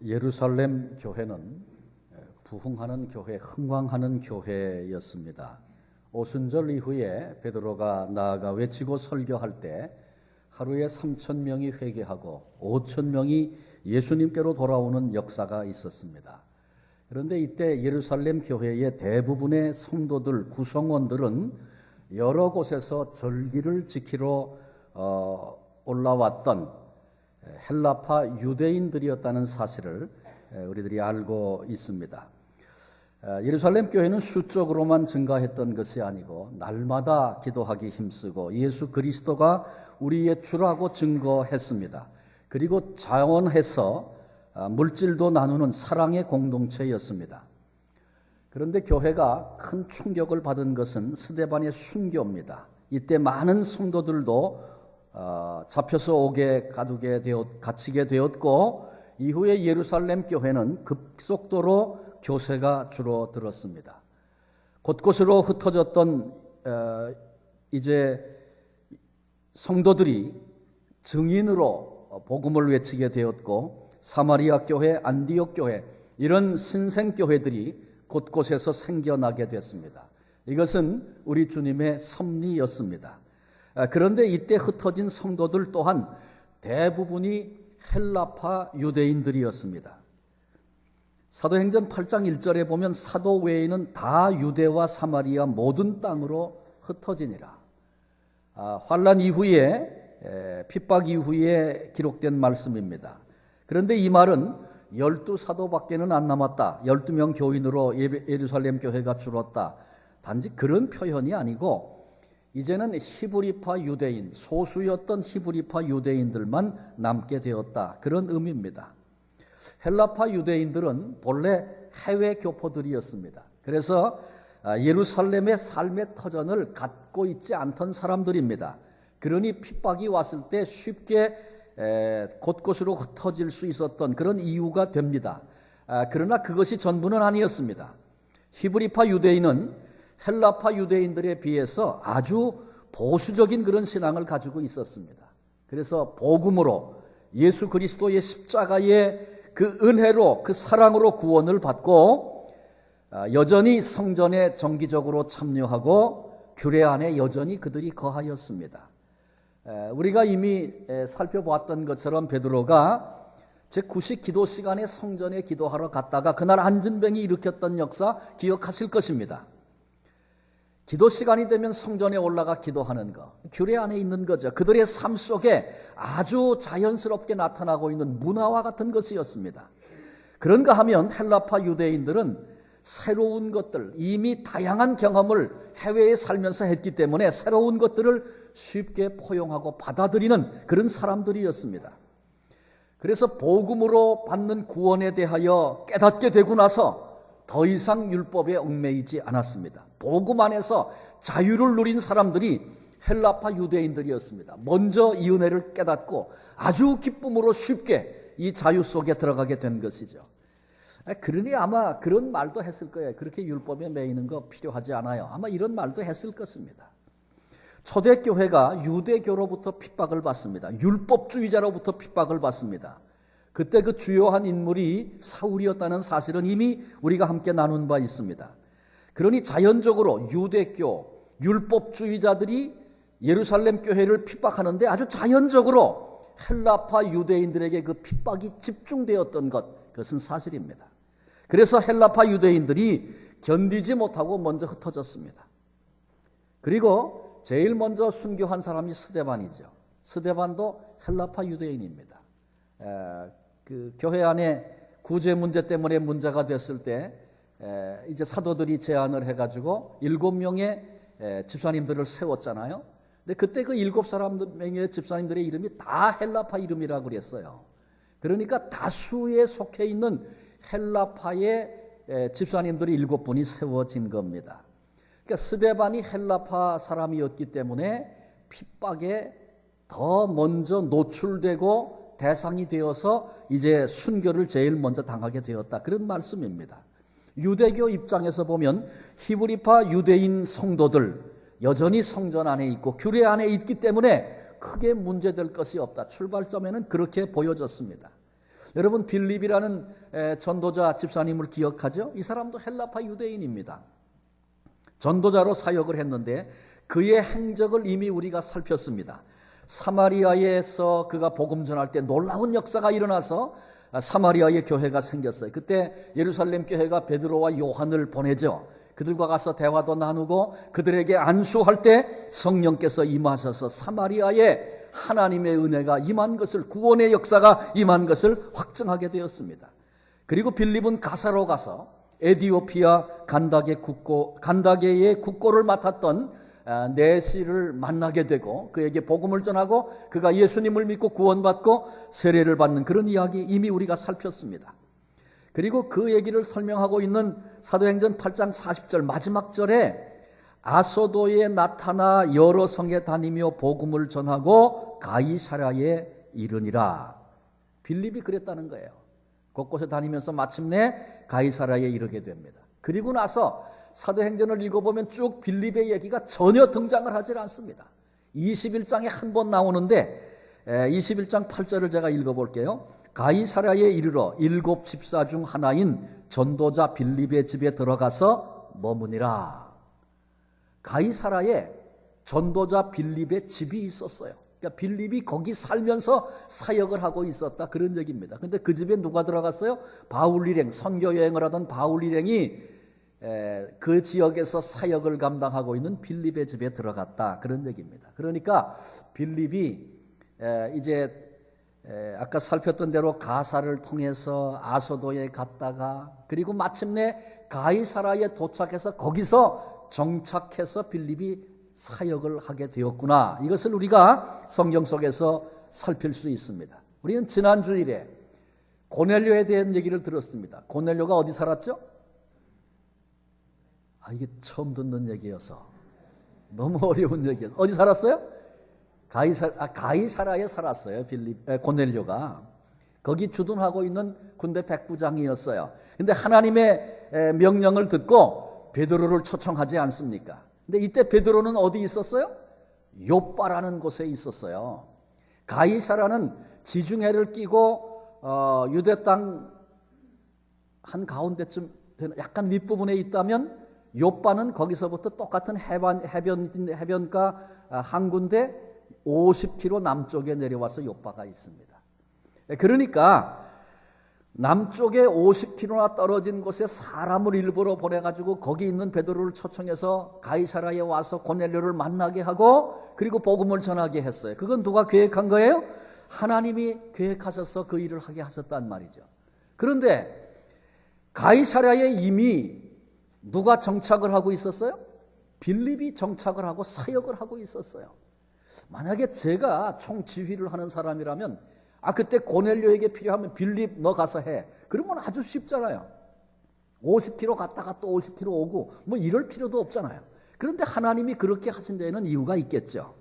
예루살렘 교회는 부흥하는 교회, 흥왕하는 교회였습니다. 오순절 이후에 베드로가 나아가 외치고 설교할 때 하루에 3,000명이 회개하고 5,000명이 예수님께로 돌아오는 역사가 있었습니다. 그런데 이때 예루살렘 교회의 대부분의 성도들, 구성원들은 여러 곳에서 절기를 지키러 올라왔던 헬라파 유대인들이었다는 사실을 우리들이 알고 있습니다. 예루살렘 교회는 수적으로만 증가했던 것이 아니고 날마다 기도하기 힘쓰고 예수 그리스도가 우리의 주라고 증거했습니다. 그리고 자원해서 물질도 나누는 사랑의 공동체였습니다. 그런데 교회가 큰 충격을 받은 것은 스데반의 순교입니다. 이때 많은 성도들도 잡혀서 갇히게 되었고 이후에 예루살렘 교회는 급속도로 교세가 줄어들었습니다. 곳곳으로 흩어졌던 이제 성도들이 증인으로 복음을 외치게 되었고 사마리아 교회, 안디옥 교회 이런 신생 교회들이 곳곳에서 생겨나게 됐습니다. 이것은 우리 주님의 섭리였습니다. 그런데 이때 흩어진 성도들 또한 대부분이 헬라파 유대인들이었습니다. 사도행전 8장 1절에 보면 사도 외에는 다 유대와 사마리아 모든 땅으로 흩어지니라. 환난 이후에 핍박 이후에 기록된 말씀입니다. 그런데 이 말은 12사도밖에는 안 남았다. 12명 교인으로 예루살렘 교회가 줄었다. 단지 그런 표현이 아니고 이제는 히브리파 유대인, 소수였던 히브리파 유대인들만 남게 되었다. 그런 의미입니다. 헬라파 유대인들은 본래 해외 교포들이었습니다. 그래서 예루살렘의 삶의 터전을 갖고 있지 않던 사람들입니다. 그러니 핍박이 왔을 때 쉽게 곳곳으로 흩어질 수 있었던 그런 이유가 됩니다. 그러나 그것이 전부는 아니었습니다. 히브리파 유대인은 헬라파 유대인들에 비해서 아주 보수적인 그런 신앙을 가지고 있었습니다. 그래서 복음으로 예수 그리스도의 십자가의 그 은혜로 그 사랑으로 구원을 받고 여전히 성전에 정기적으로 참여하고 규례 안에 여전히 그들이 거하였습니다. 우리가 이미 살펴보았던 것처럼 베드로가 제9식 기도 시간에 성전에 기도하러 갔다가 그날 안진뱅이 일으켰던 역사 기억하실 것입니다. 기도 시간이 되면 성전에 올라가 기도하는 것, 규례 안에 있는 거죠. 그들의 삶 속에 아주 자연스럽게 나타나고 있는 문화와 같은 것이었습니다. 그런가 하면 헬라파 유대인들은 새로운 것들, 이미 다양한 경험을 해외에 살면서 했기 때문에 새로운 것들을 쉽게 포용하고 받아들이는 그런 사람들이었습니다. 그래서 복음으로 받는 구원에 대하여 깨닫게 되고 나서 더 이상 율법에 얽매이지 않았습니다. 복음 안에서 자유를 누린 사람들이 헬라파 유대인들이었습니다. 먼저 이 은혜를 깨닫고 아주 기쁨으로 쉽게 이 자유 속에 들어가게 된 것이죠. 그러니 아마 그런 말도 했을 거예요. 그렇게 율법에 매이는 거 필요하지 않아요. 아마 이런 말도 했을 것입니다. 초대교회가 유대교로부터 핍박을 받습니다. 율법주의자로부터 핍박을 받습니다. 그때 그 주요한 인물이 사울이었다는 사실은 이미 우리가 함께 나눈 바 있습니다. 그러니 자연적으로 유대교, 율법주의자들이 예루살렘 교회를 핍박하는데 아주 자연적으로 헬라파 유대인들에게 그 핍박이 집중되었던 것, 그것은 사실입니다. 그래서 헬라파 유대인들이 견디지 못하고 먼저 흩어졌습니다. 그리고 제일 먼저 순교한 사람이 스데반이죠. 스데반도 헬라파 유대인입니다. 그 교회 안에 구제 문제 때문에 문제가 됐을 때 이제 사도들이 제안을 해가지고 7명의 집사님들을 세웠잖아요. 근데 그때 그 7명의 집사님들의 이름이 다 헬라파 이름이라고 그랬어요. 그러니까 다수에 속해 있는 헬라파의 집사님들이 7분이 세워진 겁니다. 그러니까 스데반이 헬라파 사람이었기 때문에 핍박에 더 먼저 노출되고 대상이 되어서 이제 순교를 제일 먼저 당하게 되었다. 그런 말씀입니다. 유대교 입장에서 보면 히브리파 유대인 성도들 여전히 성전 안에 있고 규례 안에 있기 때문에 크게 문제될 것이 없다. 출발점에는 그렇게 보여졌습니다. 여러분 빌립이라는 전도자 집사님을 기억하죠? 이 사람도 헬라파 유대인입니다. 전도자로 사역을 했는데 그의 행적을 이미 우리가 살폈습니다. 사마리아에서 그가 복음 전할 때 놀라운 역사가 일어나서 사마리아의 교회가 생겼어요. 그때 예루살렘 교회가 베드로와 요한을 보내죠. 그들과 가서 대화도 나누고 그들에게 안수할 때 성령께서 임하셔서 사마리아에 하나님의 은혜가 임한 것을, 구원의 역사가 임한 것을 확증하게 되었습니다. 그리고 빌립은 가사로 가서 에디오피아 간다게의 국고를 맡았던 네시를 만나게 되고 그에게 복음을 전하고 그가 예수님을 믿고 구원받고 세례를 받는 그런 이야기 이미 우리가 살폈습니다. 그리고 그 얘기를 설명하고 있는 사도행전 8장 40절 마지막 절에 아소도에 나타나 여러 성에 다니며 복음을 전하고 가이사랴에 이르니라. 빌립이 그랬다는 거예요. 곳곳에 다니면서 마침내 가이사랴에 이르게 됩니다. 그리고 나서 사도행전을 읽어보면 쭉 빌립의 얘기가 전혀 등장을 하질 않습니다. 21장에 한 번 나오는데 21장 8절을 제가 읽어볼게요. 가이사랴에 이르러 7 집사 중 하나인 전도자 빌립의 집에 들어가서 머무니라. 가이사랴에 전도자 빌립의 집이 있었어요. 그러니까 빌립이 거기 살면서 사역을 하고 있었다, 그런 얘기입니다. 근데 그 집에 누가 들어갔어요? 바울 일행, 선교 여행을 하던 바울 일행이 그 지역에서 사역을 감당하고 있는 빌립의 집에 들어갔다, 그런 얘기입니다. 그러니까 빌립이 이제 아까 살폈던 대로 가사를 통해서 아소도에 갔다가 그리고 마침내 가이사랴에 도착해서 거기서 정착해서 빌립이 사역을 하게 되었구나. 이것을 우리가 성경 속에서 살필 수 있습니다. 우리는 지난 주일에 고넬료에 대한 얘기를 들었습니다. 고넬료가 어디 살았죠? 이게 처음 듣는 얘기여서 너무 어려운 얘기여서. 어디 살았어요? 가이사랴에 살았어요. 고넬료가. 거기 주둔하고 있는 군대 백부장이었어요. 근데 하나님의 명령을 듣고 베드로를 초청하지 않습니까? 근데 이때 베드로는 어디 있었어요? 욥바라는 곳에 있었어요. 가이사랴는 지중해를 끼고 유대 땅 한 가운데쯤 약간 윗부분에 있다면 욥바는 거기서부터 똑같은 해변가 한 군데 50km 남쪽에 내려와서 욥바가 있습니다. 그러니까 남쪽에 50km나 떨어진 곳에 사람을 일부러 보내가지고 거기 있는 베드로를 초청해서 가이사랴에 와서 고넬료를 만나게 하고 그리고 복음을 전하게 했어요. 그건 누가 계획한 거예요? 하나님이 계획하셔서 그 일을 하게 하셨단 말이죠. 그런데 가이사랴에 이미 누가 정착을 하고 있었어요? 빌립이 정착을 하고 사역을 하고 있었어요. 만약에 제가 총지휘를 하는 사람이라면 그때 고넬료에게 필요하면 빌립 너 가서 해. 그러면 아주 쉽잖아요. 50km 갔다가 또 50km 오고 뭐 이럴 필요도 없잖아요. 그런데 하나님이 그렇게 하신 데에는 이유가 있겠죠.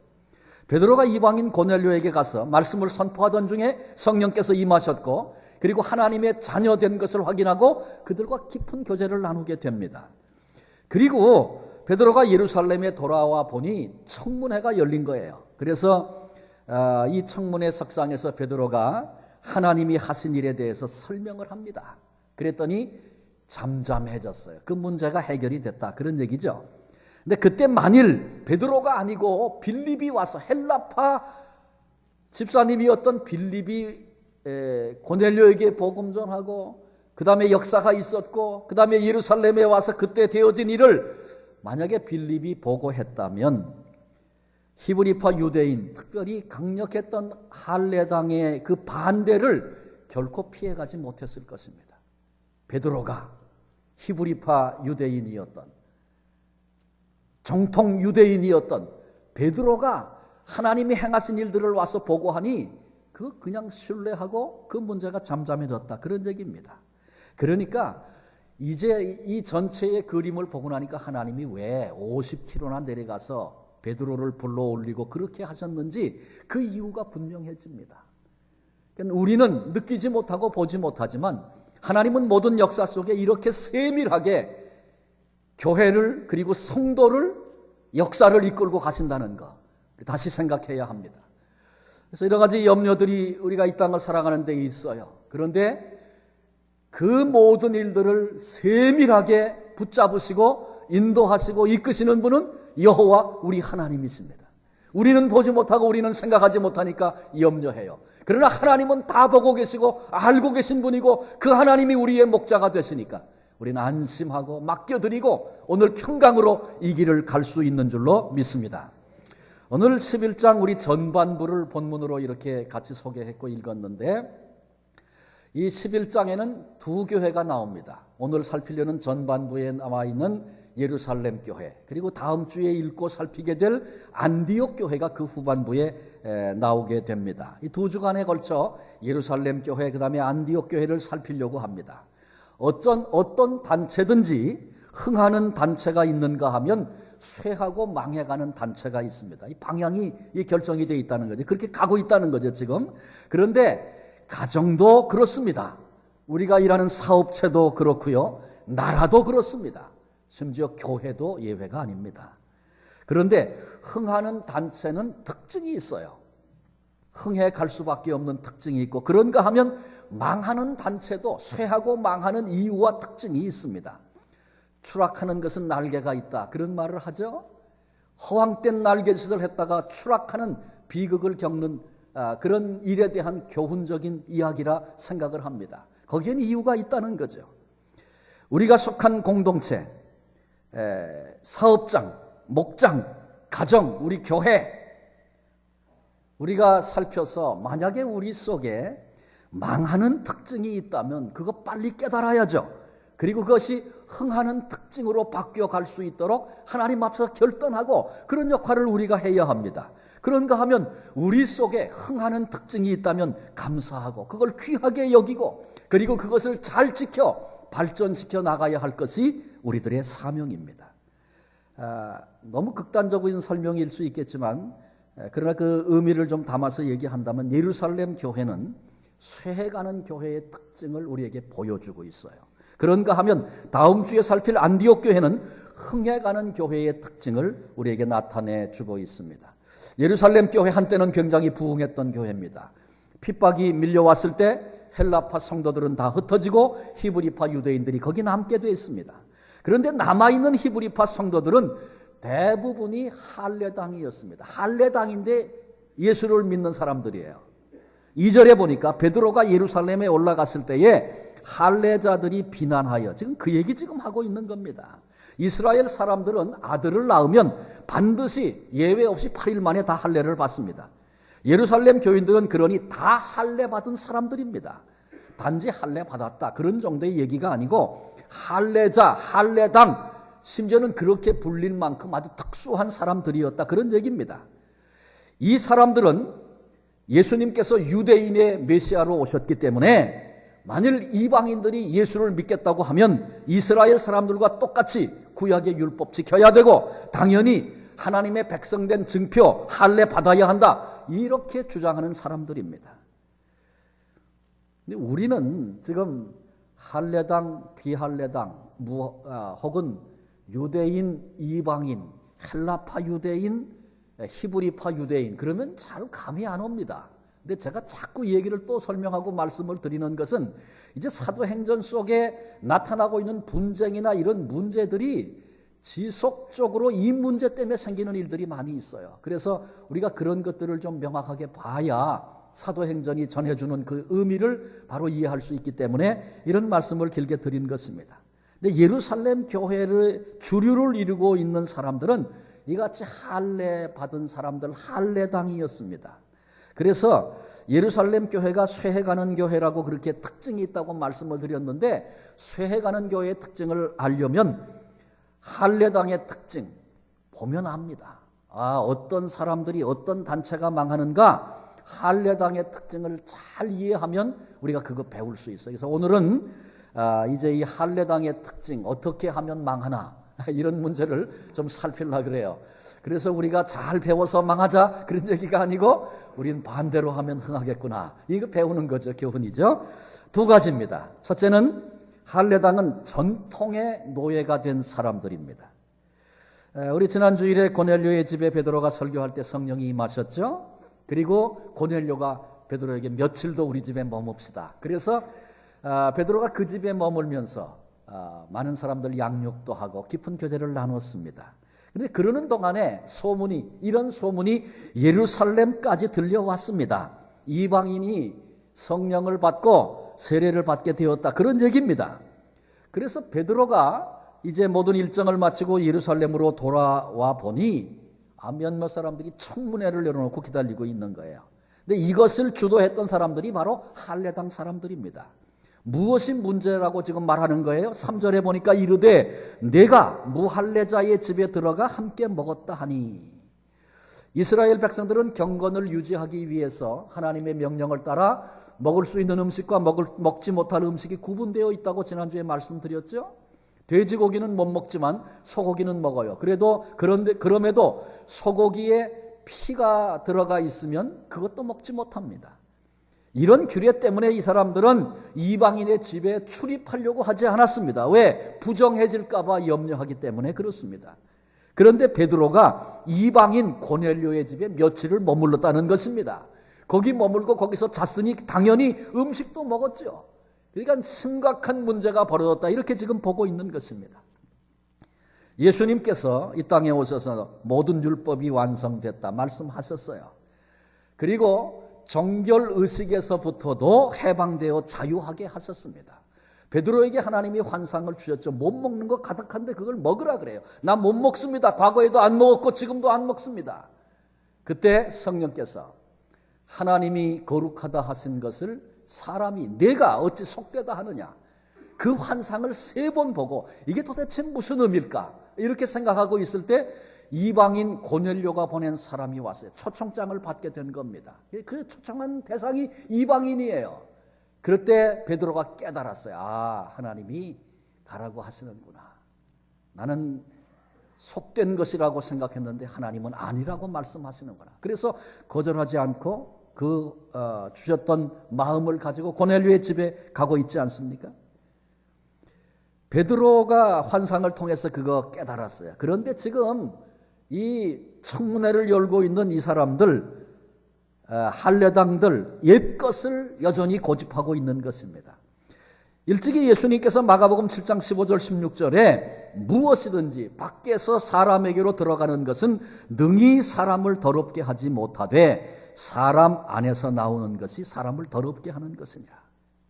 베드로가 이방인 고넬료에게 가서 말씀을 선포하던 중에 성령께서 임하셨고 그리고 하나님의 자녀된 것을 확인하고 그들과 깊은 교제를 나누게 됩니다. 그리고 베드로가 예루살렘에 돌아와 보니 청문회가 열린 거예요. 그래서 이 청문회 석상에서 베드로가 하나님이 하신 일에 대해서 설명을 합니다. 그랬더니 잠잠해졌어요. 그 문제가 해결이 됐다, 그런 얘기죠. 근데 그때 만일 베드로가 아니고 빌립이 와서 헬라파 집사님이었던 빌립이 고넬료에게 복음 전하고 그 다음에 역사가 있었고 그 다음에 예루살렘에 와서 그때 되어진 일을 만약에 빌립이 보고했다면 히브리파 유대인, 특별히 강력했던 할례당의 그 반대를 결코 피해가지 못했을 것입니다. 베드로가 히브리파 유대인이었던, 정통 유대인이었던 베드로가 하나님이 행하신 일들을 와서 보고하니 그냥 신뢰하고 그 문제가 잠잠해졌다, 그런 얘기입니다. 그러니까 이제 이 전체의 그림을 보고 나니까 하나님이 왜 50km나 내려가서 베드로를 불러올리고 그렇게 하셨는지 그 이유가 분명해집니다. 그러니까 우리는 느끼지 못하고 보지 못하지만 하나님은 모든 역사 속에 이렇게 세밀하게 교회를 그리고 성도를, 역사를 이끌고 가신다는 거 다시 생각해야 합니다. 그래서 여러 가지 염려들이 우리가 이 땅을 살아가는 데 있어요. 그런데 그 모든 일들을 세밀하게 붙잡으시고 인도하시고 이끄시는 분은 여호와 우리 하나님이십니다. 우리는 보지 못하고 우리는 생각하지 못하니까 염려해요. 그러나 하나님은 다 보고 계시고 알고 계신 분이고 그 하나님이 우리의 목자가 되시니까 우리는 안심하고 맡겨드리고 오늘 평강으로 이 길을 갈 수 있는 줄로 믿습니다. 오늘 11장 우리 전반부를 본문으로 이렇게 같이 소개했고 읽었는데 이 11장에는 두 교회가 나옵니다. 오늘 살피려는 전반부에 나와 있는 예루살렘 교회, 그리고 다음 주에 읽고 살피게 될 안디옥 교회가 그 후반부에 나오게 됩니다. 이 두 주간에 걸쳐 예루살렘 교회, 그 다음에 안디옥 교회를 살피려고 합니다. 어떤 단체든지 흥하는 단체가 있는가 하면 쇠하고 망해가는 단체가 있습니다. 이 방향이 결정이 되어 있다는 거죠. 그렇게 가고 있다는 거죠, 지금. 그런데 가정도 그렇습니다. 우리가 일하는 사업체도 그렇고요. 나라도 그렇습니다. 심지어 교회도 예외가 아닙니다. 그런데 흥하는 단체는 특징이 있어요. 흥해 갈 수밖에 없는 특징이 있고, 그런가 하면 망하는 단체도 쇠하고 망하는 이유와 특징이 있습니다. 추락하는 것은 날개가 있다, 그런 말을 하죠. 허황된 날개짓을 했다가 추락하는 비극을 겪는 그런 일에 대한 교훈적인 이야기라 생각을 합니다. 거기에는 이유가 있다는 거죠. 우리가 속한 공동체, 사업장, 목장, 가정, 우리 교회, 우리가 살펴서 만약에 우리 속에 망하는 특징이 있다면 그거 빨리 깨달아야죠. 그리고 그것이 흥하는 특징으로 바뀌어 갈 수 있도록 하나님 앞에서 결단하고 그런 역할을 우리가 해야 합니다. 그런가 하면 우리 속에 흥하는 특징이 있다면 감사하고 그걸 귀하게 여기고 그리고 그것을 잘 지켜 발전시켜 나가야 할 것이 우리들의 사명입니다. 너무 극단적인 설명일 수 있겠지만 그러나 그 의미를 좀 담아서 얘기한다면 예루살렘 교회는 쇠해가는 교회의 특징을 우리에게 보여주고 있어요. 그런가 하면 다음 주에 살필 안디옥 교회는 흥해가는 교회의 특징을 우리에게 나타내 주고 있습니다. 예루살렘 교회 한때는 굉장히 부흥했던 교회입니다. 핍박이 밀려왔을 때 헬라파 성도들은 다 흩어지고 히브리파 유대인들이 거기 남게 되어 있습니다. 그런데 남아있는 히브리파 성도들은 대부분이 할례당이었습니다. 할례당인데 예수를 믿는 사람들이에요. 2절에 보니까 베드로가 예루살렘에 올라갔을 때에 할례자들이 비난하여, 지금 그 얘기 지금 하고 있는 겁니다. 이스라엘 사람들은 아들을 낳으면 반드시 예외 없이 8일 만에 다 할례를 받습니다. 예루살렘 교인들은 그러니 다 할례 받은 사람들입니다. 단지 할례 받았다 그런 정도의 얘기가 아니고 할례자, 할례당, 심지어는 그렇게 불릴 만큼 아주 특수한 사람들이었다 그런 얘기입니다. 이 사람들은 예수님께서 유대인의 메시아로 오셨기 때문에 만일 이방인들이 예수를 믿겠다고 하면 이스라엘 사람들과 똑같이 구약의 율법 지켜야 되고 당연히 하나님의 백성된 증표 할례 받아야 한다 이렇게 주장하는 사람들입니다. 근데 우리는 지금 할례당, 비할례당 혹은 유대인, 이방인, 헬라파 유대인, 히브리파 유대인 그러면 잘 감이 안 옵니다. 근데 제가 자꾸 이 얘기를 또 설명하고 말씀을 드리는 것은 이제 사도행전 속에 나타나고 있는 분쟁이나 이런 문제들이 지속적으로 이 문제 때문에 생기는 일들이 많이 있어요. 그래서 우리가 그런 것들을 좀 명확하게 봐야 사도행전이 전해주는 그 의미를 바로 이해할 수 있기 때문에 이런 말씀을 길게 드린 것입니다. 근데 예루살렘 교회를 주류를 이루고 있는 사람들은 이같이 할례 받은 사람들, 할례당이었습니다. 그래서 예루살렘 교회가 쇠해가는 교회라고 그렇게 특징이 있다고 말씀을 드렸는데 쇠해가는 교회의 특징을 알려면 할례당의 특징 보면 압니다. 어떤 사람들이 어떤 단체가 망하는가 할례당의 특징을 잘 이해하면 우리가 그거 배울 수 있어요. 그래서 오늘은 이제 이 할례당의 특징 어떻게 하면 망하나 이런 문제를 좀 살피려고 그래요. 그래서 우리가 잘 배워서 망하자 그런 얘기가 아니고 우리는 반대로 하면 흥하겠구나 이거 배우는 거죠. 교훈이죠. 두 가지입니다. 첫째는 할례당은 전통의 노예가 된 사람들입니다. 우리 지난 주일에 고넬료의 집에 베드로가 설교할 때 성령이 임하셨죠. 그리고 고넬료가 베드로에게 며칠 더 우리 집에 머뭅시다. 그래서 베드로가 그 집에 머물면서 많은 사람들 양육도 하고 깊은 교제를 나눴습니다. 그런데 그러는 동안에 이런 소문이 예루살렘까지 들려왔습니다. 이방인이 성령을 받고 세례를 받게 되었다, 그런 얘기입니다. 그래서 베드로가 이제 모든 일정을 마치고 예루살렘으로 돌아와 보니 몇몇 사람들이 청문회를 열어놓고 기다리고 있는 거예요. 근데 이것을 주도했던 사람들이 바로 할례당 사람들입니다. 무엇이 문제라고 지금 말하는 거예요? 3절에 보니까 이르되 내가 무할례자의 집에 들어가 함께 먹었다 하니. 이스라엘 백성들은 경건을 유지하기 위해서 하나님의 명령을 따라 먹을 수 있는 음식과 먹지 못할 음식이 구분되어 있다고 지난주에 말씀드렸죠. 돼지고기는 못 먹지만 소고기는 먹어요. 그럼에도 소고기에 피가 들어가 있으면 그것도 먹지 못합니다. 이런 규례 때문에 이 사람들은 이방인의 집에 출입하려고 하지 않았습니다. 왜? 부정해질까 봐 염려하기 때문에 그렇습니다. 그런데 베드로가 이방인 고넬료의 집에 며칠을 머물렀다는 것입니다. 거기 머물고 거기서 잤으니 당연히 음식도 먹었죠. 그러니까 심각한 문제가 벌어졌다, 이렇게 지금 보고 있는 것입니다. 예수님께서 이 땅에 오셔서 모든 율법이 완성됐다 말씀하셨어요. 그리고 정결의식에서부터도 해방되어 자유하게 하셨습니다. 베드로에게 하나님이 환상을 주셨죠. 못 먹는 거 가득한데 그걸 먹으라 그래요. 나 못 먹습니다. 과거에도 안 먹었고 지금도 안 먹습니다. 그때 성령께서 하나님이 거룩하다 하신 것을 사람이 내가 어찌 속되다 하느냐, 그 환상을 3번 보고 이게 도대체 무슨 의미일까 이렇게 생각하고 있을 때 이방인 고넬료가 보낸 사람이 왔어요. 초청장을 받게 된 겁니다. 그 초청한 대상이 이방인이에요. 그럴 때 베드로가 깨달았어요. 하나님이 가라고 하시는구나. 나는 속된 것이라고 생각했는데 하나님은 아니라고 말씀하시는구나. 그래서 거절하지 않고 주셨던 마음을 가지고 고넬료의 집에 가고 있지 않습니까? 베드로가 환상을 통해서 그거 깨달았어요. 그런데 지금 이 청문회를 열고 있는 이 사람들, 할례당들, 옛것을 여전히 고집하고 있는 것입니다. 일찍이 예수님께서 마가복음 7장 15절 16절에 무엇이든지 밖에서 사람에게로 들어가는 것은 능히 사람을 더럽게 하지 못하되 사람 안에서 나오는 것이 사람을 더럽게 하는 것이니라.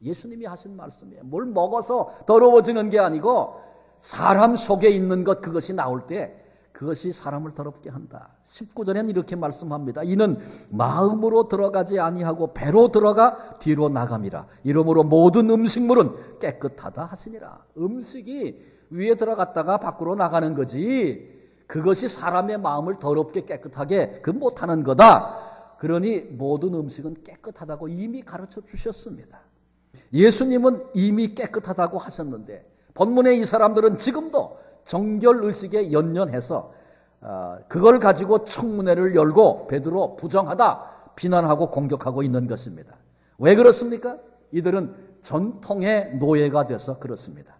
예수님이 하신 말씀이에요. 뭘 먹어서 더러워지는 게 아니고 사람 속에 있는 것, 그것이 나올 때 그것이 사람을 더럽게 한다. 19절에는 이렇게 말씀합니다. 이는 마음으로 들어가지 아니하고 배로 들어가 뒤로 나감이라. 이러므로 모든 음식물은 깨끗하다 하시니라. 음식이 위에 들어갔다가 밖으로 나가는 거지, 그것이 사람의 마음을 더럽게 깨끗하게 못하는 거다. 그러니 모든 음식은 깨끗하다고 이미 가르쳐 주셨습니다. 예수님은 이미 깨끗하다고 하셨는데 본문의 이 사람들은 지금도 정결의식에 연연해서 그걸 가지고 청문회를 열고 베드로 부정하다 비난하고 공격하고 있는 것입니다. 왜 그렇습니까? 이들은 전통의 노예가 돼서 그렇습니다.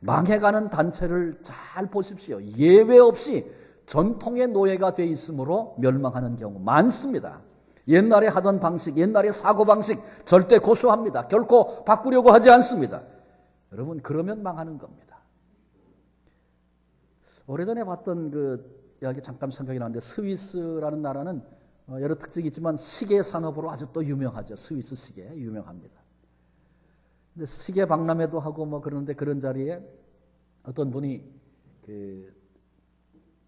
망해가는 단체를 잘 보십시오. 예외 없이 전통의 노예가 돼 있으므로 멸망하는 경우 많습니다. 옛날에 하던 방식, 옛날의 사고방식 절대 고수합니다. 결코 바꾸려고 하지 않습니다. 여러분, 그러면 망하는 겁니다. 오래전에 봤던 이야기 잠깐 생각이 나는데, 스위스라는 나라는 여러 특징이 있지만 시계 산업으로 아주 또 유명하죠. 스위스 시계 유명합니다. 근데 시계 박람회도 하고 그러는데 그런 자리에 어떤 분이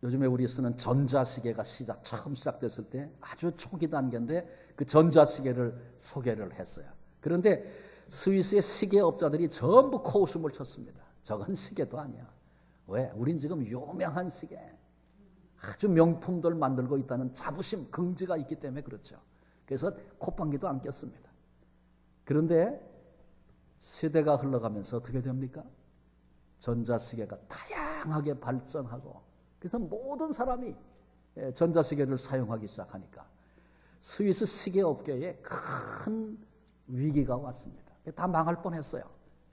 요즘에 우리 쓰는 전자시계가 처음 시작됐을 때 아주 초기 단계인데 그 전자시계를 소개를 했어요. 그런데 스위스의 시계업자들이 전부 코웃음을 쳤습니다. 저건 시계도 아니야. 왜? 우린 지금 유명한 시계, 아주 명품들 만들고 있다는 자부심, 긍지가 있기 때문에 그렇죠. 그래서 콧방귀도 안 꼈습니다. 그런데 세대가 흘러가면서 어떻게 됩니까? 전자시계가 다양하게 발전하고, 그래서 모든 사람이 전자시계를 사용하기 시작하니까 스위스 시계업계에 큰 위기가 왔습니다. 다 망할 뻔했어요.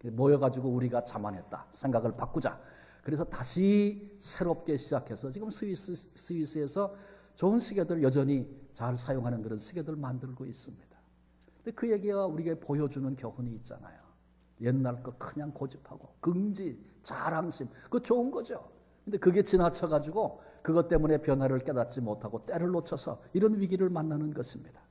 모여가지고 우리가 자만했다, 생각을 바꾸자. 그래서 다시 새롭게 시작해서 지금 스위스에서 좋은 시계들, 여전히 잘 사용하는 그런 시계들 만들고 있습니다. 근데 그 얘기가 우리에게 보여주는 교훈이 있잖아요. 옛날 거 그냥 고집하고 긍지, 자랑심, 그거 좋은 거죠. 근데 그게 지나쳐가지고 그것 때문에 변화를 깨닫지 못하고 때를 놓쳐서 이런 위기를 만나는 것입니다.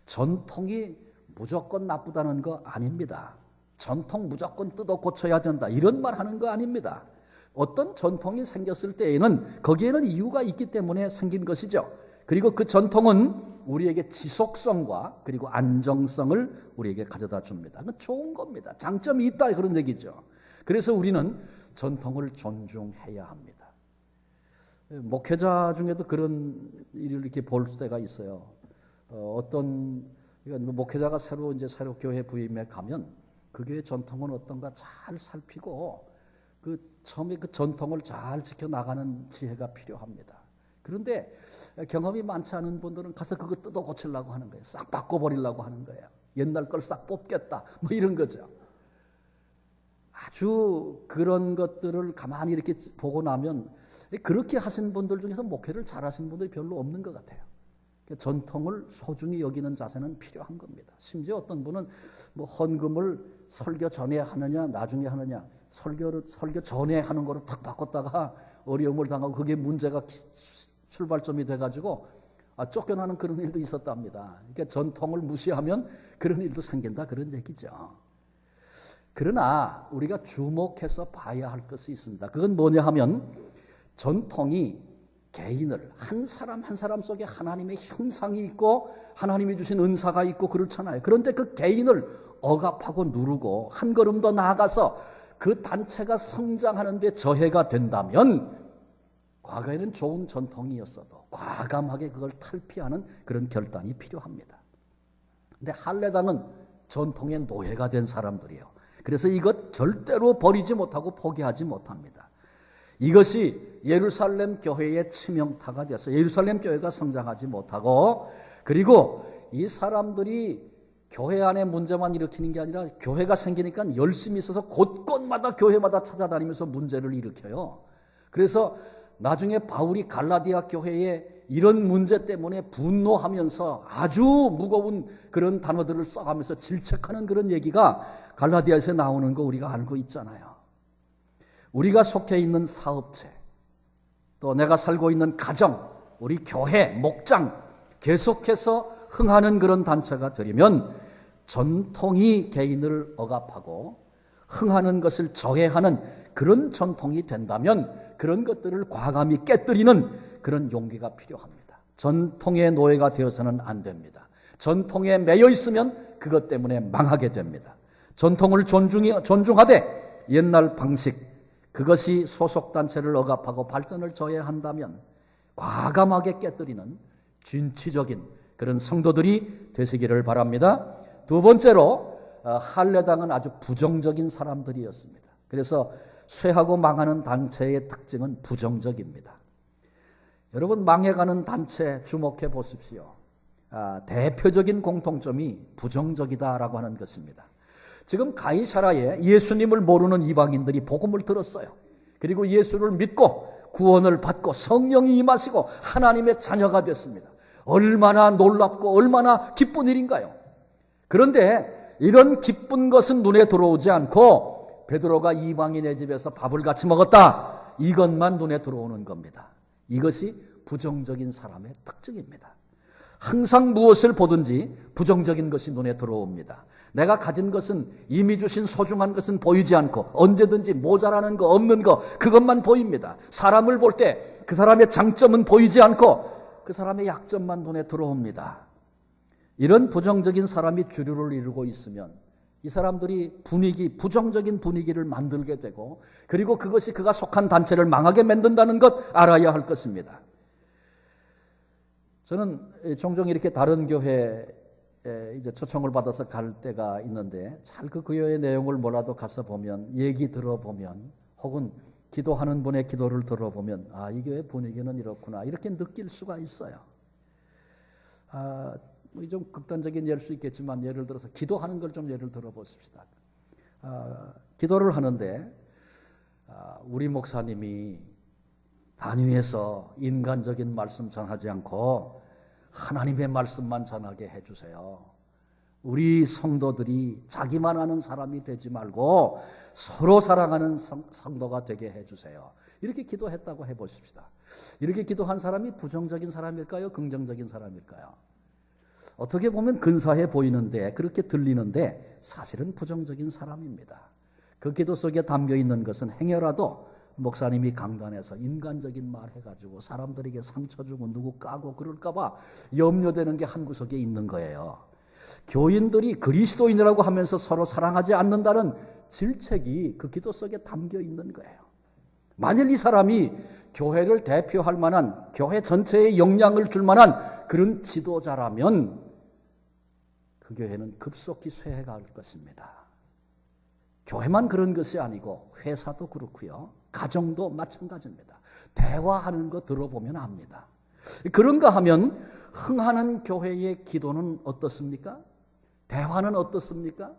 전통이 무조건 나쁘다는 거 아닙니다. 전통 무조건 뜯어 고쳐야 된다 이런 말 하는 거 아닙니다. 어떤 전통이 생겼을 때에는 거기에는 이유가 있기 때문에 생긴 것이죠. 그리고 그 전통은 우리에게 지속성과 그리고 안정성을 우리에게 가져다 줍니다. 그건 좋은 겁니다. 장점이 있다 그런 얘기죠. 그래서 우리는 전통을 존중해야 합니다. 목회자 중에도 그런 일을 이렇게 볼 때가 있어요. 어떤 목회자가 새로 교회 부임에 가면 그 교회 전통은 어떤가 잘 살피고 처음에 그 전통을 잘 지켜나가는 지혜가 필요합니다. 그런데 경험이 많지 않은 분들은 가서 그거 뜯어 고치려고 하는 거예요. 싹 바꿔버리려고 하는 거예요. 옛날 걸 싹 뽑겠다 뭐 이런 거죠. 아주 그런 것들을 가만히 이렇게 보고 나면 그렇게 하신 분들 중에서 목회를 잘 하신 분들이 별로 없는 것 같아요. 전통을 소중히 여기는 자세는 필요한 겁니다. 심지어 어떤 분은 뭐 헌금을 설교 전에 하느냐 나중에 하느냐 설교 전에 하는 거로 탁 바꿨다가 어려움을 당하고 그게 문제가 출발점이 돼가지고 쫓겨나는 그런 일도 있었답니다. 그러니까 전통을 무시하면 그런 일도 생긴다 그런 얘기죠. 그러나 우리가 주목해서 봐야 할 것이 있습니다. 그건 뭐냐 하면 전통이 개인을 한 사람 한 사람 속에 하나님의 형상이 있고 하나님이 주신 은사가 있고 그렇잖아요. 그런데 그 개인을 억압하고 누르고 한 걸음 더 나아가서 그 단체가 성장하는 데 저해가 된다면 과거에는 좋은 전통이었어도 과감하게 그걸 탈피하는 그런 결단이 필요합니다. 근데 할례당은 전통의 노예가 된 사람들이에요. 그래서 이것 절대로 버리지 못하고 포기하지 못합니다. 이것이 예루살렘 교회의 치명타가 되어서 예루살렘 교회가 성장하지 못하고 그리고 이 사람들이 교회 안에 문제만 일으키는 게 아니라 교회가 생기니까 열심히 있어서 곳곳마다 교회마다 찾아다니면서 문제를 일으켜요. 그래서 나중에 바울이 갈라디아 교회에 이런 문제 때문에 분노하면서 아주 무거운 그런 단어들을 써가면서 질책하는 그런 얘기가 갈라디아에서 나오는 거 우리가 알고 있잖아요. 우리가 속해 있는 사업체, 또 내가 살고 있는 가정, 우리 교회, 목장 계속해서 흥하는 그런 단체가 되려면 전통이 개인을 억압하고 흥하는 것을 저해하는 그런 전통이 된다면 그런 것들을 과감히 깨뜨리는 그런 용기가 필요합니다. 전통의 노예가 되어서는 안 됩니다. 전통에 매여 있으면 그것 때문에 망하게 됩니다. 전통을 존중하되 옛날 방식, 그것이 소속단체를 억압하고 발전을 저해한다면 과감하게 깨뜨리는 진취적인 그런 성도들이 되시기를 바랍니다. 두 번째로 할례당은 아주 부정적인 사람들이었습니다. 그래서 쇠하고 망하는 단체의 특징은 부정적입니다. 여러분 망해가는 단체 주목해 보십시오. 대표적인 공통점이 부정적이다라고 하는 것입니다. 지금 가이사라에 예수님을 모르는 이방인들이 복음을 들었어요. 그리고 예수를 믿고 구원을 받고 성령이 임하시고 하나님의 자녀가 됐습니다. 얼마나 놀랍고 얼마나 기쁜 일인가요? 그런데 이런 기쁜 것은 눈에 들어오지 않고 베드로가 이방인의 집에서 밥을 같이 먹었다. 이것만 눈에 들어오는 겁니다. 이것이 부정적인 사람의 특징입니다. 항상 무엇을 보든지 부정적인 것이 눈에 들어옵니다. 내가 가진 것은 이미 주신 소중한 것은 보이지 않고 언제든지 모자라는 거 없는 거 그것만 보입니다. 사람을 볼 때 그 사람의 장점은 보이지 않고 그 사람의 약점만 눈에 들어옵니다. 이런 부정적인 사람이 주류를 이루고 있으면 이 사람들이 부정적인 분위기를 만들게 되고 그리고 그것이 그가 속한 단체를 망하게 만든다는 것 알아야 할 것입니다. 저는 종종 이렇게 다른 교회에 이제 초청을 받아서 갈 때가 있는데 잘 그 교회의 내용을 몰라도 가서 보면 얘기 들어보면 혹은 기도하는 분의 기도를 들어보면 이 교회 분위기는 이렇구나 이렇게 느낄 수가 있어요. 좀 극단적인 예일 수 있겠지만 예를 들어서 기도하는 걸 좀 예를 들어 보십시다. 기도를 하는데 우리 목사님이 단위에서 인간적인 말씀 전하지 않고 하나님의 말씀만 전하게 해주세요. 우리 성도들이 자기만 아는 사람이 되지 말고 서로 사랑하는 성도가 되게 해주세요. 이렇게 기도했다고 해보십시다. 이렇게 기도한 사람이 부정적인 사람일까요? 긍정적인 사람일까요? 어떻게 보면 근사해 보이는데, 그렇게 들리는데 사실은 부정적인 사람입니다. 그 기도 속에 담겨 있는 것은 행여라도 목사님이 강단에서 인간적인 말 해가지고 사람들에게 상처 주고 누구 까고 그럴까봐 염려되는 게 한 구석에 있는 거예요. 교인들이 그리스도인이라고 하면서 서로 사랑하지 않는다는 질책이 그 기도 속에 담겨 있는 거예요. 만일 이 사람이 교회를 대표할 만한, 교회 전체에 영향을 줄 만한 그런 지도자라면 그 교회는 급속히 쇠해갈 것입니다. 교회만 그런 것이 아니고 회사도 그렇고요. 가정도 마찬가지입니다. 대화하는 거 들어보면 압니다. 그런가 하면 흥하는 교회의 기도는 어떻습니까? 대화는 어떻습니까?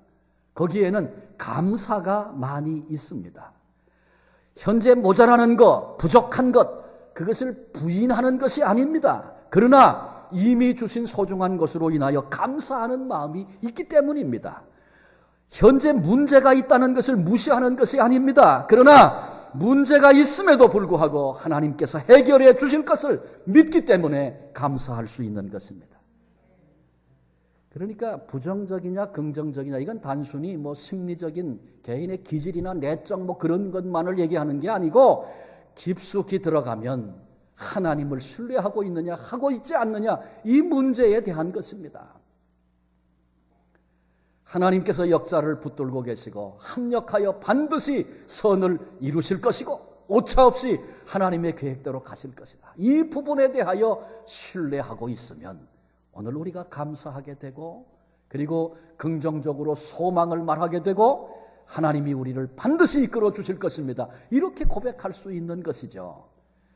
거기에는 감사가 많이 있습니다. 현재 모자라는 것, 부족한 것, 그것을 부인하는 것이 아닙니다. 그러나 이미 주신 소중한 것으로 인하여 감사하는 마음이 있기 때문입니다. 현재 문제가 있다는 것을 무시하는 것이 아닙니다. 그러나 문제가 있음에도 불구하고 하나님께서 해결해 주실 것을 믿기 때문에 감사할 수 있는 것입니다. 그러니까 부정적이냐 긍정적이냐 이건 단순히 뭐 심리적인 개인의 기질이나 내적 뭐 그런 것만을 얘기하는 게 아니고 깊숙이 들어가면 하나님을 신뢰하고 있느냐 하고 있지 않느냐 이 문제에 대한 것입니다. 하나님께서 역사를 붙들고 계시고 합력하여 반드시 선을 이루실 것이고 오차없이 하나님의 계획대로 가실 것이다. 이 부분에 대하여 신뢰하고 있으면 오늘 우리가 감사하게 되고 그리고 긍정적으로 소망을 말하게 되고 하나님이 우리를 반드시 이끌어 주실 것입니다. 이렇게 고백할 수 있는 것이죠.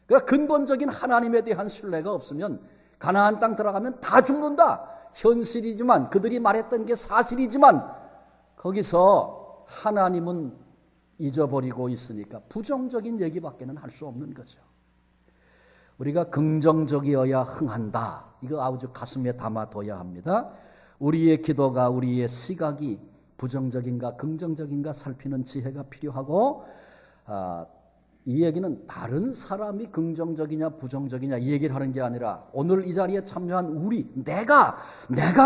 그러니까 근본적인 하나님에 대한 신뢰가 없으면 가나안 땅 들어가면 다 죽는다. 현실이지만 그들이 말했던 게 사실이지만 거기서 하나님은 잊어버리고 있으니까 부정적인 얘기밖에는 할 수 없는 거죠. 우리가 긍정적이어야 흥한다. 이거 아주 가슴에 담아둬야 합니다. 우리의 기도가 우리의 시각이 부정적인가 긍정적인가 살피는 지혜가 필요하고 이 얘기는 다른 사람이 긍정적이냐 부정적이냐 이 얘기를 하는 게 아니라 오늘 이 자리에 참여한 우리 내가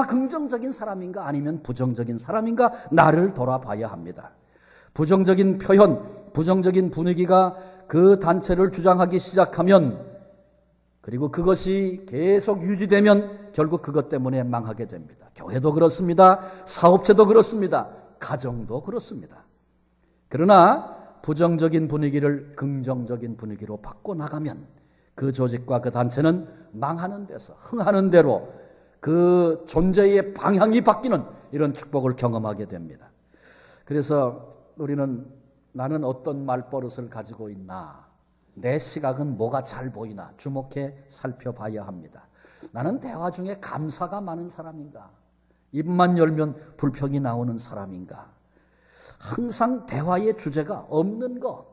긍정적인 사람인가 아니면 부정적인 사람인가 나를 돌아봐야 합니다. 부정적인 표현, 부정적인 분위기가 그 단체를 주장하기 시작하면 그리고 그것이 계속 유지되면 결국 그것 때문에 망하게 됩니다. 교회도 그렇습니다. 사업체도 그렇습니다. 가정도 그렇습니다. 그러나 부정적인 분위기를 긍정적인 분위기로 바꿔나가면 그 조직과 그 단체는 망하는 데서 흥하는 대로 그 존재의 방향이 바뀌는 이런 축복을 경험하게 됩니다. 그래서 우리는 나는 어떤 말버릇을 가지고 있나 내 시각은 뭐가 잘 보이나 주목해 살펴봐야 합니다. 나는 대화 중에 감사가 많은 사람인가? 입만 열면 불평이 나오는 사람인가? 항상 대화의 주제가 없는 것,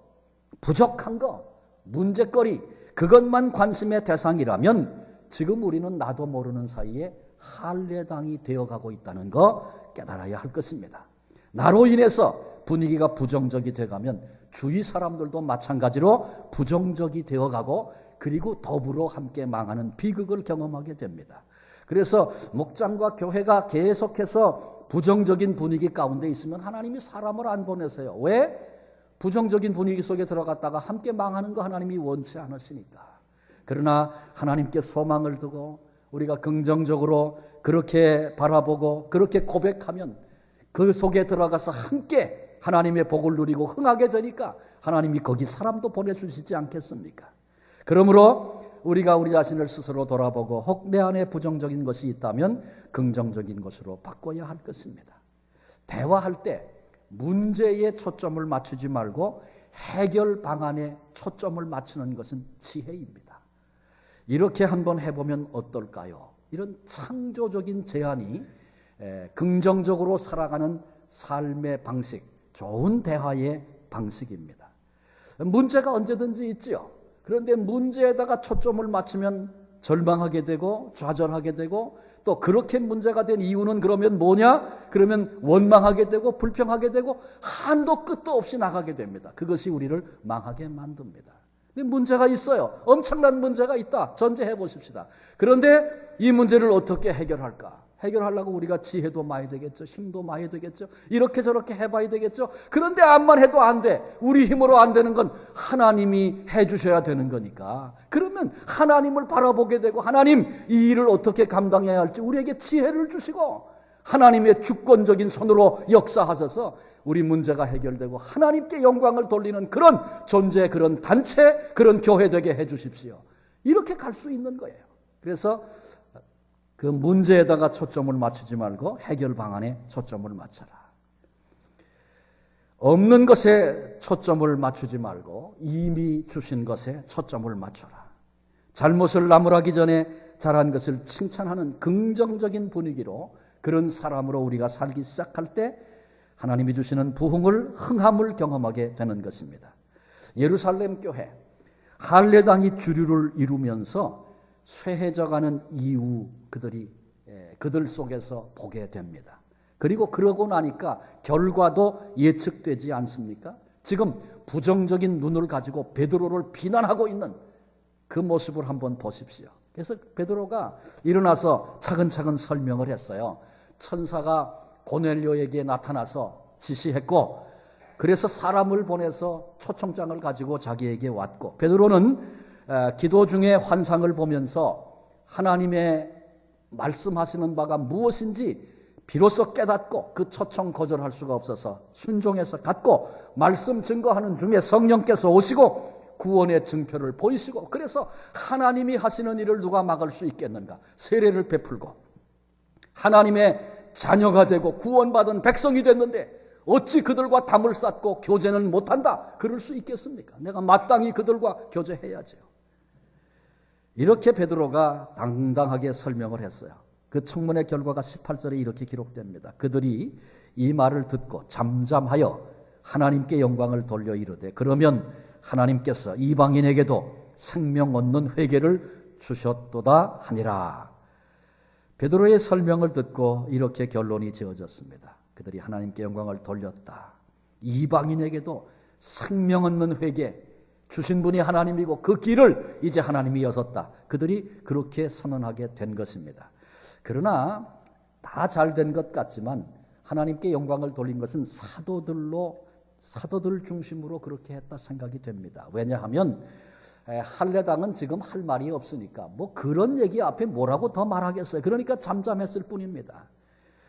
부족한 것, 문제거리 그것만 관심의 대상이라면 지금 우리는 나도 모르는 사이에 할례당이 되어가고 있다는 거 깨달아야 할 것입니다. 나로 인해서 분위기가 부정적이 돼가면 주위 사람들도 마찬가지로 부정적이 되어가고 그리고 더불어 함께 망하는 비극을 경험하게 됩니다. 그래서 목장과 교회가 계속해서 부정적인 분위기 가운데 있으면 하나님이 사람을 안 보내세요. 왜? 부정적인 분위기 속에 들어갔다가 함께 망하는 거 하나님이 원치 않으시니까. 그러나 하나님께 소망을 두고 우리가 긍정적으로 그렇게 바라보고 그렇게 고백하면 그 속에 들어가서 함께 하나님의 복을 누리고 흥하게 되니까 하나님이 거기 사람도 보내주시지 않겠습니까? 그러므로 우리가 우리 자신을 스스로 돌아보고 혹 내 안에 부정적인 것이 있다면 긍정적인 것으로 바꿔야 할 것입니다. 대화할 때 문제에 초점을 맞추지 말고 해결 방안에 초점을 맞추는 것은 지혜입니다. 이렇게 한번 해보면 어떨까요? 이런 창조적인 제안이 긍정적으로 살아가는 삶의 방식, 좋은 대화의 방식입니다. 문제가 언제든지 있지요. 그런데 문제에다가 초점을 맞추면 절망하게 되고 좌절하게 되고 또 그렇게 문제가 된 이유는 그러면 뭐냐? 그러면 원망하게 되고 불평하게 되고 한도 끝도 없이 나가게 됩니다. 그것이 우리를 망하게 만듭니다. 문제가 있어요. 엄청난 문제가 있다. 전제해 보십시다. 그런데 이 문제를 어떻게 해결할까? 해결하려고 우리가 지혜도 많이 되겠죠. 힘도 많이 되겠죠. 이렇게 저렇게 해봐야 되겠죠. 그런데 암만 해도 안 돼. 우리 힘으로 안 되는 건 하나님이 해주셔야 되는 거니까. 그러면 하나님을 바라보게 되고 하나님 이 일을 어떻게 감당해야 할지 우리에게 지혜를 주시고 하나님의 주권적인 손으로 역사하셔서 우리 문제가 해결되고 하나님께 영광을 돌리는 그런 존재, 그런 단체, 그런 교회 되게 해 주십시오. 이렇게 갈 수 있는 거예요. 그래서 그 문제에다가 초점을 맞추지 말고 해결 방안에 초점을 맞춰라. 없는 것에 초점을 맞추지 말고 이미 주신 것에 초점을 맞춰라. 잘못을 나무라기 전에 잘한 것을 칭찬하는 긍정적인 분위기로 그런 사람으로 우리가 살기 시작할 때 하나님이 주시는 부흥을, 흥함을 경험하게 되는 것입니다. 예루살렘 교회, 할례당이 주류를 이루면서 쇠해져가는 이유 그들 속에서 보게 됩니다. 그리고 그러고 나니까 결과도 예측되지 않습니까? 지금 부정적인 눈을 가지고 베드로를 비난하고 있는 그 모습을 한번 보십시오. 그래서 베드로가 일어나서 차근차근 설명을 했어요. 천사가 고넬료에게 나타나서 지시했고 그래서 사람을 보내서 초청장을 가지고 자기에게 왔고 베드로는 기도 중에 환상을 보면서 하나님의 말씀하시는 바가 무엇인지 비로소 깨닫고 그 초청 거절할 수가 없어서 순종해서 갔고 말씀 증거하는 중에 성령께서 오시고 구원의 증표를 보이시고 그래서 하나님이 하시는 일을 누가 막을 수 있겠는가? 세례를 베풀고 하나님의 자녀가 되고 구원받은 백성이 됐는데 어찌 그들과 담을 쌓고 교제는 못한다? 그럴 수 있겠습니까? 내가 마땅히 그들과 교제해야죠. 이렇게 베드로가 당당하게 설명을 했어요. 그 청문회 결과가 18절에 이렇게 기록됩니다. 그들이 이 말을 듣고 잠잠하여 하나님께 영광을 돌려 이르되 그러면 하나님께서 이방인에게도 생명 얻는 회개를 주셨도다 하니라. 베드로의 설명을 듣고 이렇게 결론이 지어졌습니다. 그들이 하나님께 영광을 돌렸다. 이방인에게도 생명 얻는 회개 주신 분이 하나님이고 그 길을 이제 하나님이 여섰다. 그들이 그렇게 선언하게 된 것입니다. 그러나 다 잘 된 것 같지만 하나님께 영광을 돌린 것은 사도들 중심으로 그렇게 했다 생각이 됩니다. 왜냐하면 할례당은 지금 할 말이 없으니까 뭐 그런 얘기 앞에 뭐라고 더 말하겠어요. 그러니까 잠잠했을 뿐입니다.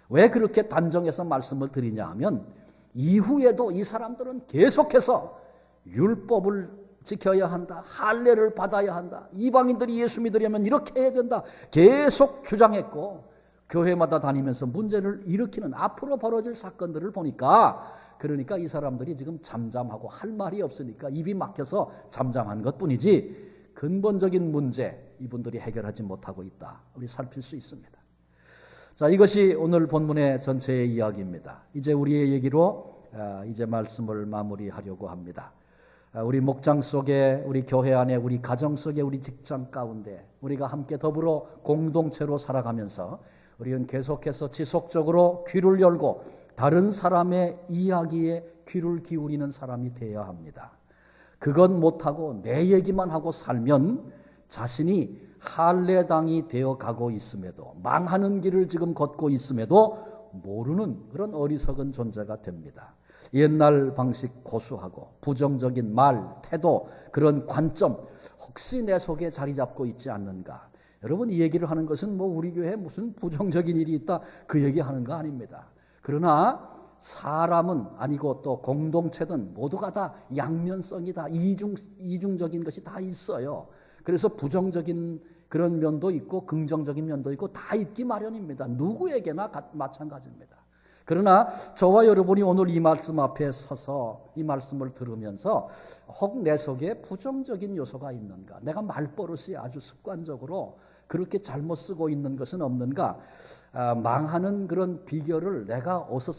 왜 그렇게 단정해서 말씀을 드리냐 하면 이후에도 이 사람들은 계속해서 율법을 지켜야 한다. 할례를 받아야 한다. 이방인들이 예수 믿으려면 이렇게 해야 된다. 계속 주장했고 교회마다 다니면서 문제를 일으키는 앞으로 벌어질 사건들을 보니까 그러니까 이 사람들이 지금 잠잠하고 할 말이 없으니까 입이 막혀서 잠잠한 것뿐이지 근본적인 문제 이분들이 해결하지 못하고 있다. 우리 살필 수 있습니다. 자, 이것이 오늘 본문의 전체의 이야기입니다. 이제 우리의 얘기로 이제 말씀을 마무리하려고 합니다. 우리 목장 속에, 우리 교회 안에, 우리 가정 속에, 우리 직장 가운데 우리가 함께 더불어 공동체로 살아가면서 우리는 계속해서 지속적으로 귀를 열고 다른 사람의 이야기에 귀를 기울이는 사람이 되어야 합니다. 그건 못하고 내 얘기만 하고 살면 자신이 할례당이 되어가고 있음에도 망하는 길을 지금 걷고 있음에도 모르는 그런 어리석은 존재가 됩니다. 옛날 방식 고수하고 부정적인 말, 태도, 그런 관점 혹시 내 속에 자리 잡고 있지 않는가? 여러분 이 얘기를 하는 것은 뭐 우리 교회에 무슨 부정적인 일이 있다 그 얘기하는 거 아닙니다. 그러나 사람은 아니고 또 공동체든 모두가 다 양면성이다. 이중적인 것이 다 있어요. 그래서 부정적인 그런 면도 있고 긍정적인 면도 있고 다 있기 마련입니다. 누구에게나 마찬가지입니다. 그러나 저와 여러분이 오늘 이 말씀 앞에 서서 이 말씀을 들으면서 혹 내 속에 부정적인 요소가 있는가? 내가 말버릇이 아주 습관적으로 그렇게 잘못 쓰고 있는 것은 없는가? 망하는 그런 비결을 내가 어서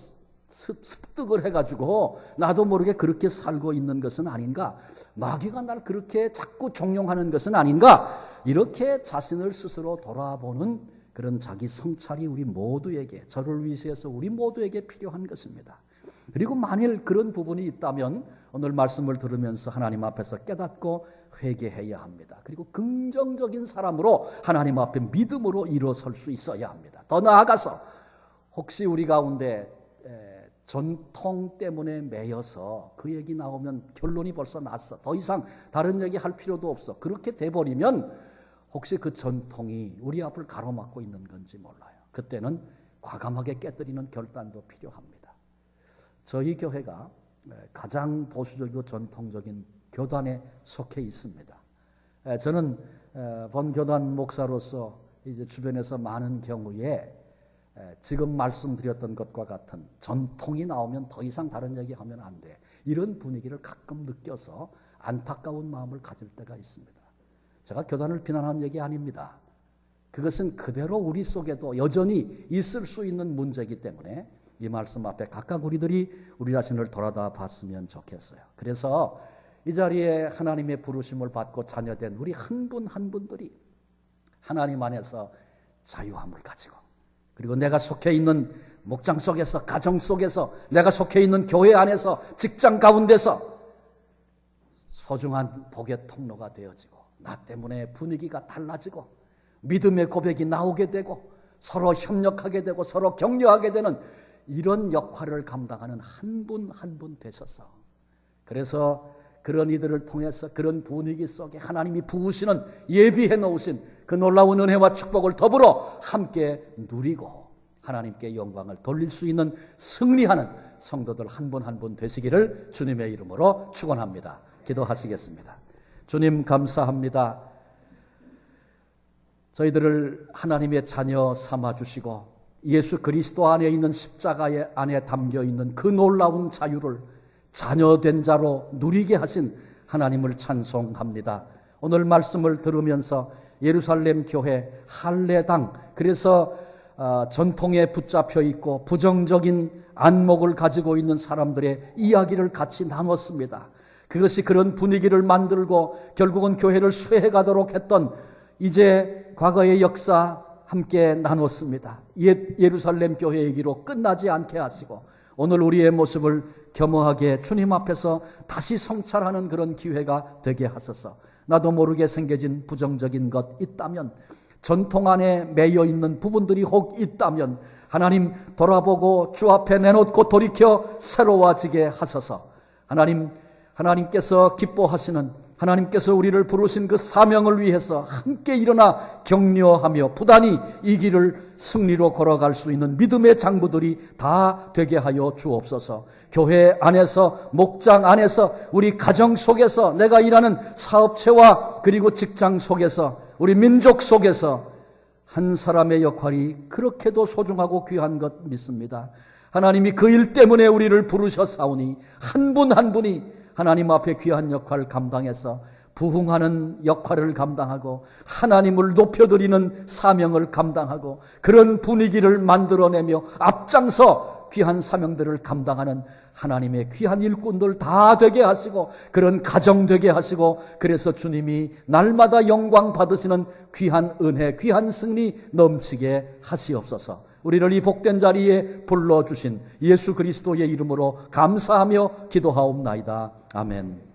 습득을 해가지고 나도 모르게 그렇게 살고 있는 것은 아닌가? 마귀가 날 그렇게 자꾸 종용하는 것은 아닌가? 이렇게 자신을 스스로 돌아보는 그런 자기 성찰이 우리 모두에게, 저를 위시해서 우리 모두에게 필요한 것입니다. 그리고 만일 그런 부분이 있다면 오늘 말씀을 들으면서 하나님 앞에서 깨닫고 회개해야 합니다. 그리고 긍정적인 사람으로 하나님 앞에 믿음으로 일어설 수 있어야 합니다. 더 나아가서 혹시 우리 가운데 전통 때문에 매여서 그 얘기 나오면 결론이 벌써 났어, 더 이상 다른 얘기 할 필요도 없어, 그렇게 돼버리면 혹시 그 전통이 우리 앞을 가로막고 있는 건지 몰라요. 그때는 과감하게 깨뜨리는 결단도 필요합니다. 저희 교회가 가장 보수적이고 전통적인 교단에 속해 있습니다. 저는 본교단 목사로서 이제 주변에서 많은 경우에 지금 말씀드렸던 것과 같은 전통이 나오면 더 이상 다른 얘기하면 안 돼, 이런 분위기를 가끔 느껴서 안타까운 마음을 가질 때가 있습니다. 제가 교단을 비난한 얘기 아닙니다. 그것은 그대로 우리 속에도 여전히 있을 수 있는 문제이기 때문에 이 말씀 앞에 각각 우리들이 우리 자신을 돌아다 봤으면 좋겠어요. 그래서 이 자리에 하나님의 부르심을 받고 자녀된 우리 한 분 한 분들이 하나님 안에서 자유함을 가지고, 그리고 내가 속해 있는 목장 속에서, 가정 속에서, 내가 속해 있는 교회 안에서, 직장 가운데서 소중한 복의 통로가 되어지고, 나 때문에 분위기가 달라지고 믿음의 고백이 나오게 되고 서로 협력하게 되고 서로 격려하게 되는 이런 역할을 감당하는 한 분 한 분 되셔서, 그래서 그런 이들을 통해서 그런 분위기 속에 하나님이 부으시는, 예비해 놓으신 그 놀라운 은혜와 축복을 더불어 함께 누리고 하나님께 영광을 돌릴 수 있는 승리하는 성도들 한 분 한 분 되시기를 주님의 이름으로 축원합니다. 기도하시겠습니다. 주님 감사합니다. 저희들을 하나님의 자녀 삼아주시고 예수 그리스도 안에 있는 십자가의 안에 담겨있는 그 놀라운 자유를 자녀된 자로 누리게 하신 하나님을 찬송합니다. 오늘 말씀을 들으면서 예루살렘 교회 할례당, 그래서 전통에 붙잡혀 있고 부정적인 안목을 가지고 있는 사람들의 이야기를 같이 나눴습니다. 그것이 그런 분위기를 만들고 결국은 교회를 쇠해가도록 했던 이제 과거의 역사 함께 나눴습니다. 옛 예루살렘 교회 얘기로 끝나지 않게 하시고 오늘 우리의 모습을 겸허하게 주님 앞에서 다시 성찰하는 그런 기회가 되게 하소서. 나도 모르게 생겨진 부정적인 것 있다면, 전통 안에 매여 있는 부분들이 혹 있다면 하나님 돌아보고 주 앞에 내놓고 돌이켜 새로워지게 하소서. 하나님께서 기뻐하시는, 하나님께서 우리를 부르신 그 사명을 위해서 함께 일어나 격려하며 부단히 이 길을 승리로 걸어갈 수 있는 믿음의 장부들이 다 되게 하여 주옵소서. 교회 안에서, 목장 안에서, 우리 가정 속에서, 내가 일하는 사업체와 그리고 직장 속에서, 우리 민족 속에서 한 사람의 역할이 그렇게도 소중하고 귀한 것 믿습니다. 하나님이 그 일 때문에 우리를 부르셨사오니 한 분 한 분이 하나님 앞에 귀한 역할을 감당해서 부흥하는 역할을 감당하고 하나님을 높여드리는 사명을 감당하고 그런 분위기를 만들어내며 앞장서 귀한 사명들을 감당하는 하나님의 귀한 일꾼들 다 되게 하시고 그런 가정 되게 하시고, 그래서 주님이 날마다 영광 받으시는 귀한 은혜, 귀한 승리 넘치게 하시옵소서. 우리를 이 복된 자리에 불러주신 예수 그리스도의 이름으로 감사하며 기도하옵나이다. 아멘.